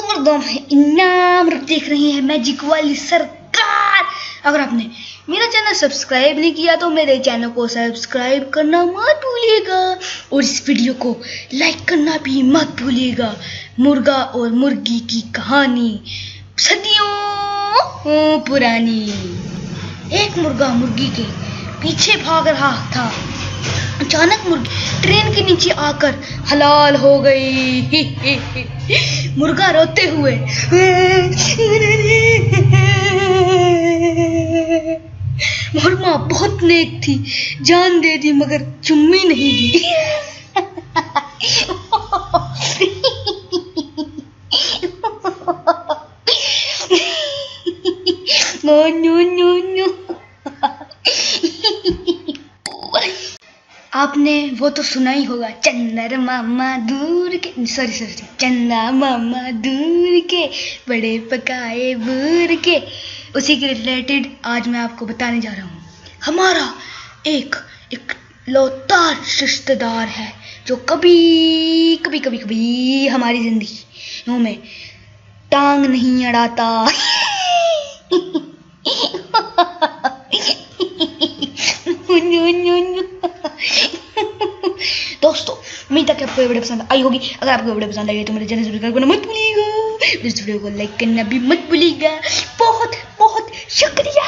मर्दों इनाम देख रही है मैजिक वाली सरकार। अगर आपने मेरा चैनल सब्सक्राइब नहीं किया तो मेरे चैनल को सब्सक्राइब करना मत भूलिएगा और इस वीडियो को लाइक करना भी मत भूलिएगा। मुर्गा और मुर्गी की कहानी सदियों पुरानी। एक मुर्गा मुर्गी के पीछे भाग रहा था। अचानक मुर्गी ट्रेन के नीचे आकर हलाल हो गई। मुर्गा रोते हुए मोर माँ बहुत नेक थी, जान दे दी मगर चुम्मी नहीं दी। No no no no. आपने वो तो सुना ही होगा, चंदर मामा दूर के, सॉरी चंदा मामा दूर के बड़े पकाए बूर के। उसी के रिलेटेड आज मैं आपको बताने जा रहा हूँ। हमारा एक लौतार रिश्तेदार है जो कभी हमारी जिंदगी में टांग नहीं अड़ाता। दोस्तों उम्मीद है कि आपको ये वीडियो पसंद आई होगी। अगर आपको वीडियो पसंद आई तो मेरे चैनल सब्सक्राइब करना मत भूलिएगा, इस वीडियो को लाइक करना भी मत भूलिएगा। बहुत बहुत शुक्रिया।